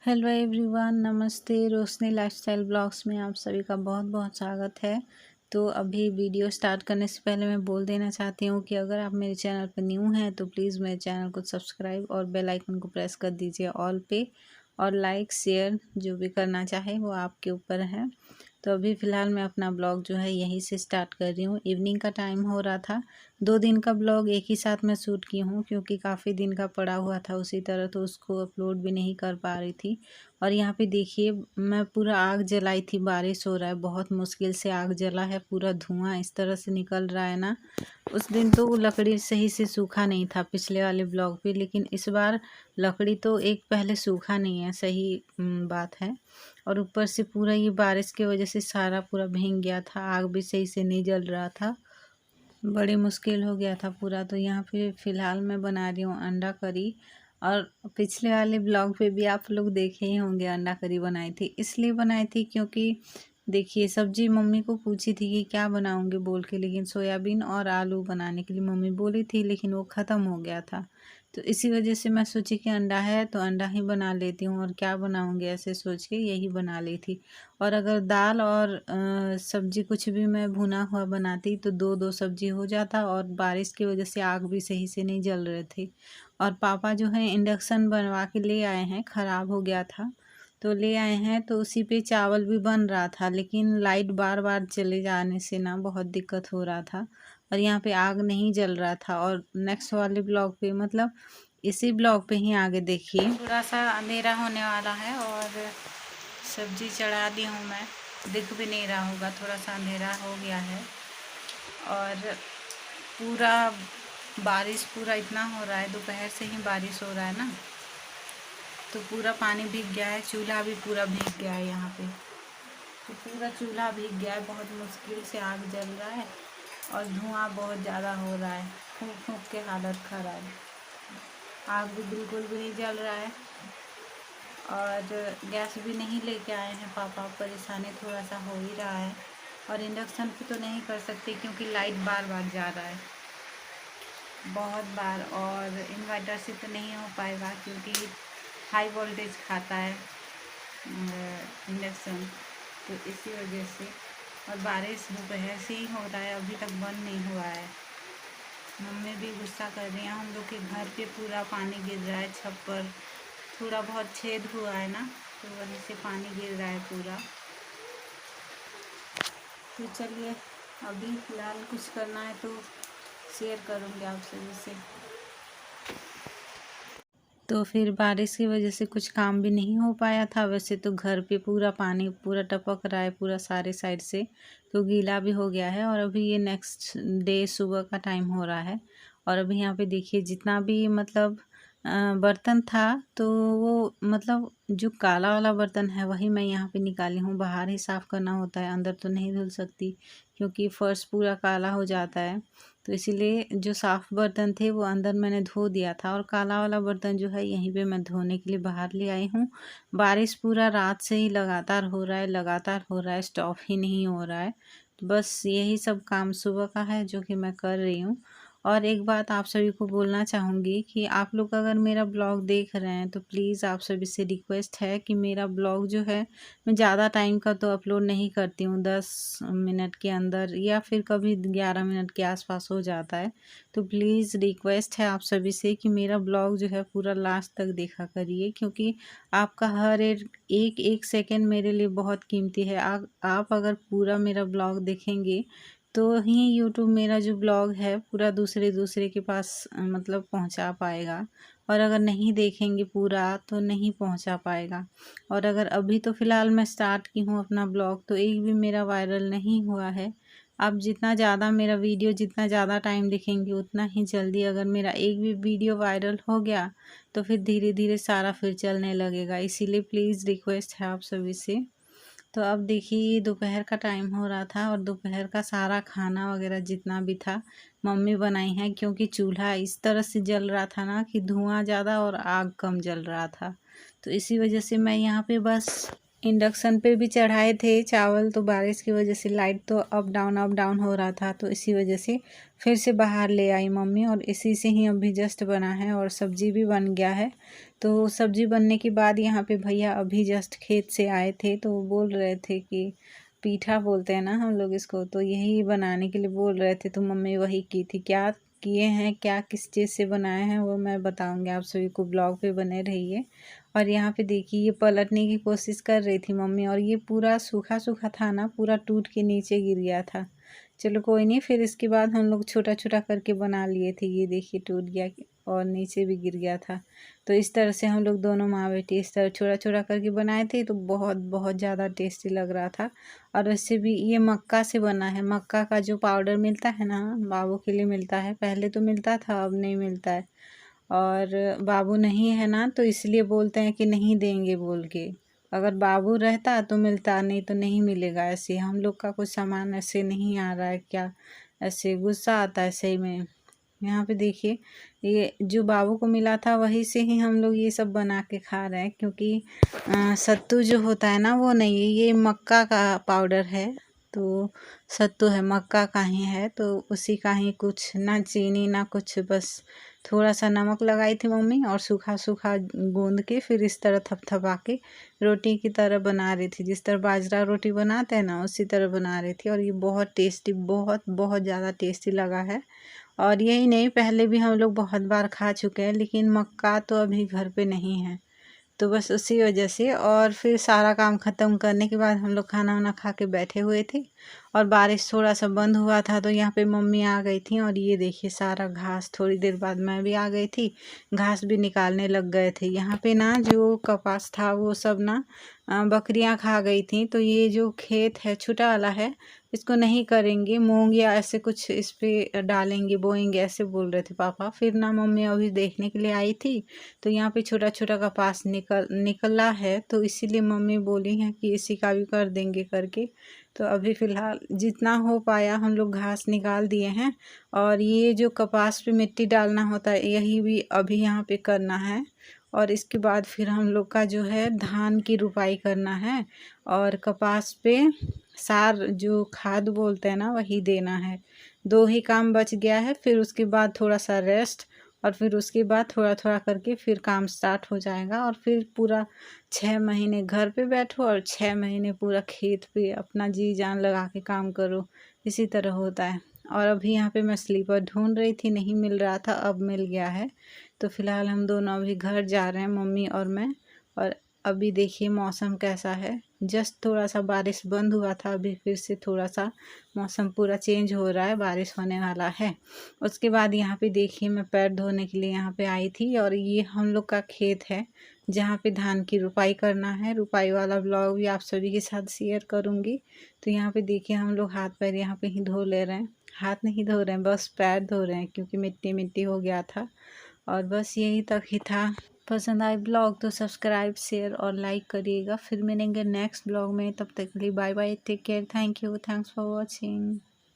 Hello everyone, नमस्ते। रोशनी lifestyle blogs में आप सभी का बहुत बहुत स्वागत है। तो अभी वीडियो स्टार्ट करने से पहले मैं बोल देना चाहती हूँ कि अगर आप मेरे चैनल पर न्यू हैं तो प्लीज़ मेरे चैनल को सब्सक्राइब और बेल आइकन को प्रेस कर दीजिए ऑल पे, और लाइक शेयर जो भी करना चाहे वो आपके ऊपर है। तो अभी फ़िलहाल मैं अपना ब्लॉग जो है यहीं से स्टार्ट कर रही हूँ। इवनिंग का टाइम हो रहा था। 2 दिन का ब्लॉग एक ही साथ में शूट की हूँ क्योंकि काफ़ी दिन का पड़ा हुआ था उसी तरह, तो उसको अपलोड भी नहीं कर पा रही थी। और यहाँ पे देखिए मैं पूरा आग जलाई थी। बारिश हो रहा है, बहुत मुश्किल से आग जला है। पूरा धुआं इस तरह से निकल रहा है ना। उस दिन तो वो लकड़ी सही से सूखा नहीं था पिछले वाले ब्लॉग पे, लेकिन इस बार लकड़ी तो एक पहले सूखा नहीं है, सही बात है। और ऊपर से पूरा ये बारिश की वजह से सारा पूरा भीग गया था। आग भी सही से नहीं जल रहा था, बड़ी मुश्किल हो गया था पूरा। तो यहाँ पे फ़िलहाल मैं बना रही हूँ अंडा करी। और पिछले वाले ब्लॉग पे भी आप लोग देखे ही होंगे, अंडा करी बनाई थी। इसलिए बनाई थी क्योंकि देखिए सब्जी मम्मी को पूछी थी कि क्या बनाऊंगी बोल के, लेकिन सोयाबीन और आलू बनाने के लिए मम्मी बोली थी, लेकिन वो ख़त्म हो गया था। तो इसी वजह से मैं सोची कि अंडा है तो अंडा ही बना लेती हूँ, और क्या बनाऊंगी ऐसे सोच के यही बना ली थी। और अगर दाल और सब्जी कुछ भी मैं भुना हुआ बनाती तो दो दो सब्जी हो जाता, और बारिश की वजह से आग भी सही से नहीं जल रहे थे। और पापा जो है इंडक्शन बनवा के ले आए हैं, ख़राब हो गया था तो ले आए हैं। तो उसी पे चावल भी बन रहा था, लेकिन लाइट बार बार चले जाने से ना बहुत दिक्कत हो रहा था, और यहाँ पे आग नहीं जल रहा था। और नेक्स्ट वाले ब्लॉग पे, मतलब इसी ब्लॉग पे ही आगे देखिए, थोड़ा सा अंधेरा होने वाला है और सब्जी चढ़ा दी हूँ मैं। दिख भी नहीं रहा होगा, थोड़ा सा अंधेरा हो गया है। और पूरा बारिश पूरा इतना हो रहा है, दोपहर से ही बारिश हो रहा है ना, तो पूरा पानी भीग गया है। चूल्हा भी पूरा भीग गया है यहाँ पे, तो पूरा चूल्हा भीग गया है। बहुत मुश्किल से आग जल रहा है और धुआं बहुत ज़्यादा हो रहा है। फूंक फूंक के हालत ख़राब। आग भी बिल्कुल भी नहीं जल रहा है, और गैस भी नहीं लेके आए हैं पापा। परेशानी थोड़ा सा हो ही रहा है। और इंडक्शन पे तो नहीं कर सकते क्योंकि लाइट बार बार जा रहा है, बहुत बार। और इन्वर्टर से तो नहीं हो पाएगा क्योंकि हाई वोल्टेज खाता है इंडक्शन, तो इसी वजह से। और बारिश दोपहर से ही हो रहा है, अभी तक बंद नहीं हुआ है। मम्मी भी गुस्सा कर रही हैं। हम लोग के घर पे पूरा पानी गिर रहा है, छत पर थोड़ा बहुत छेद हुआ है ना, तो वहीं से पानी गिर रहा है पूरा। तो चलिए, अभी फ़िलहाल कुछ करना है तो शेयर करूँगी आप सभी से। तो फिर बारिश की वजह से कुछ काम भी नहीं हो पाया था। वैसे तो घर पे पूरा पानी पूरा टपक रहा है पूरा सारे साइड से, तो गीला भी हो गया है। और अभी ये नेक्स्ट डे सुबह का टाइम हो रहा है। और अभी यहाँ पे देखिए जितना भी मतलब बर्तन था, तो वो मतलब जो काला वाला बर्तन है वही मैं यहाँ पे निकाली हूँ। बाहर ही साफ़ करना होता है, अंदर तो नहीं धुल सकती क्योंकि फर्श पूरा काला हो जाता है। तो इसीलिए जो साफ़ बर्तन थे वो अंदर मैंने धो दिया था, और काला वाला बर्तन जो है यहीं पे मैं धोने के लिए बाहर ले आई हूँ। बारिश पूरा रात से ही लगातार हो रहा है, लगातार हो रहा है, स्टॉप ही नहीं हो रहा है। तो बस यही सब काम सुबह का है जो कि मैं कर रही हूँ। और एक बात आप सभी को बोलना चाहूँगी कि आप लोग अगर मेरा ब्लॉग देख रहे हैं तो प्लीज़ आप सभी से रिक्वेस्ट है कि मेरा ब्लॉग जो है मैं ज़्यादा टाइम का तो अपलोड नहीं करती हूँ, 10 मिनट के अंदर या फिर कभी 11 मिनट के आसपास हो जाता है। तो प्लीज़ रिक्वेस्ट है आप सभी से कि मेरा ब्लॉग जो है पूरा लास्ट तक देखा करिए, क्योंकि आपका हर एक सेकंड मेरे लिए बहुत कीमती है। आप अगर पूरा मेरा ब्लॉग देखेंगे तो ही यूट्यूब मेरा जो ब्लॉग है पूरा दूसरे दूसरे के पास मतलब पहुंचा पाएगा, और अगर नहीं देखेंगे पूरा तो नहीं पहुंचा पाएगा। और अगर अभी तो फ़िलहाल मैं स्टार्ट की हूँ अपना ब्लॉग, तो एक भी मेरा वायरल नहीं हुआ है। आप जितना ज़्यादा मेरा वीडियो जितना ज़्यादा टाइम देखेंगे उतना ही जल्दी अगर मेरा एक भी वीडियो वायरल हो गया तो फिर धीरे धीरे सारा फिर चलने लगेगा। इसीलिए प्लीज़ रिक्वेस्ट है आप सभी से। तो अब देखिए दोपहर का टाइम हो रहा था, और दोपहर का सारा खाना वगैरह जितना भी था मम्मी बनाई है, क्योंकि चूल्हा इस तरह से जल रहा था ना कि धुआं ज़्यादा और आग कम जल रहा था। तो इसी वजह से मैं यहाँ पे बस इंडक्शन पे भी चढ़ाए थे चावल, तो बारिश की वजह से लाइट तो अप डाउन हो रहा था, तो इसी वजह से फिर से बाहर ले आई मम्मी और इसी से ही अभी जस्ट बना है और सब्जी भी बन गया है। तो सब्जी बनने के बाद यहाँ पे भैया अभी जस्ट खेत से आए थे, तो वो बोल रहे थे कि पीठा बोलते हैं ना हम लोग इसको, तो यही बनाने के लिए बोल रहे थे, तो मम्मी वही की थी। क्या किए हैं, क्या किस चीज़ से बनाए हैं वो मैं बताऊंगी आप सभी को, ब्लॉग पे बने रहिए। और यहाँ पे देखिए ये पलटने की कोशिश कर रही थी मम्मी और ये पूरा सूखा सूखा था ना, पूरा टूट के नीचे गिर गया था। चलो कोई नहीं, फिर इसके बाद हम लोग छोटा छोटा करके बना लिए थे। ये देखिए टूट गया और नीचे भी गिर गया था। तो इस तरह से हम लोग दोनों माँ बेटी इस तरह छोटा छोटा करके बनाए थे, तो बहुत बहुत ज़्यादा टेस्टी लग रहा था। और वैसे भी ये मक्का से बना है, मक्का का जो पाउडर मिलता है ना, बाबू के लिए मिलता है, पहले तो मिलता था अब नहीं मिलता है। और बाबू नहीं है ना, तो इसलिए बोलते हैं कि नहीं देंगे बोल के। अगर बाबू रहता तो मिलता, नहीं तो नहीं मिलेगा। ऐसे हम लोग का कुछ सामान ऐसे नहीं आ रहा है क्या, ऐसे गुस्सा आता है सही में। यहाँ पे देखिए ये जो बाबू को मिला था वही से ही हम लोग ये सब बना के खा रहे हैं, क्योंकि सत्तू जो होता है ना वो नहीं है, ये मक्का का पाउडर है। तो सत्तू है मक्का का ही है, तो उसी का ही कुछ, ना चीनी ना कुछ, बस थोड़ा सा नमक लगाई थी मम्मी और सूखा सूखा गूंद के फिर इस तरह थपथपा के रोटी की तरह बना रही थी। जिस तरह बाजरा रोटी बनाते हैं ना उसी तरह बना रही थी। और ये बहुत टेस्टी, बहुत बहुत ज़्यादा टेस्टी लगा है। और यही नहीं, पहले भी हम लोग बहुत बार खा चुके हैं, लेकिन मक्का तो अभी घर पे नहीं है, तो बस उसी वजह से। और फिर सारा काम ख़त्म करने के बाद हम लोग खाना वाना खा के बैठे हुए थे और बारिश थोड़ा सा बंद हुआ था, तो यहाँ पे मम्मी आ गई थी और ये देखिए सारा घास, थोड़ी देर बाद मैं भी आ गई थी, घास भी निकालने लग गए थे। यहाँ पे ना जो कपास था वो सब ना बकरियां खा गई थी, तो ये जो खेत है छोटा वाला है इसको नहीं करेंगे, मूंग या ऐसे कुछ इस पे डालेंगे, बोएंगे, ऐसे बोल रहे थे पापा। फिर ना मम्मी अभी देखने के लिए आई थी, तो यहाँ पे छोटा छोटा कपास निकला है, तो इसीलिए मम्मी बोली हैं कि इसी का भी कर देंगे करके। तो अभी फ़िलहाल जितना हो पाया हम लोग घास निकाल दिए हैं। और ये जो कपास पे मिट्टी डालना होता है यही भी अभी यहाँ पे करना है। और इसके बाद फिर हम लोग का जो है धान की रुपाई करना है और कपास पे सार जो खाद बोलते हैं ना वही देना है। दो ही काम बच गया है, फिर उसके बाद थोड़ा सा रेस्ट और फिर उसके बाद थोड़ा थोड़ा करके फिर काम स्टार्ट हो जाएगा। और फिर पूरा 6 महीने घर पे बैठो और 6 महीने पूरा खेत पे अपना जी जान लगा के काम करो, इसी तरह होता है। और अभी यहाँ पे मैं स्लीपर ढूंढ रही थी, नहीं मिल रहा था, अब मिल गया है। तो फिलहाल हम दोनों अभी घर जा रहे हैं, मम्मी और मैं। और अभी देखिए मौसम कैसा है, जस्ट थोड़ा सा बारिश बंद हुआ था, अभी फिर से थोड़ा सा मौसम पूरा चेंज हो रहा है, बारिश होने वाला है। उसके बाद यहाँ पे देखिए मैं पैर धोने के लिए यहाँ पे आई थी और ये हम लोग का खेत है जहाँ पे धान की रुपाई करना है। रुपाई वाला ब्लॉग भी आप सभी के साथ शेयर करूँगी। तो यहाँ पे देखिए हम लोग हाथ पैर यहाँ पे ही धो ले रहे हैं, हाथ नहीं धो रहे हैं, बस पैर धो रहे हैं, क्योंकि मिट्टी मिट्टी हो गया था। और बस यही तक ही था। पसंद आए ब्लॉग तो सब्सक्राइब, शेयर और लाइक करिएगा। फिर मिलेंगे नेक्स्ट ब्लॉग में, तब तक के लिए bye bye, take care, thank you, thanks for watching.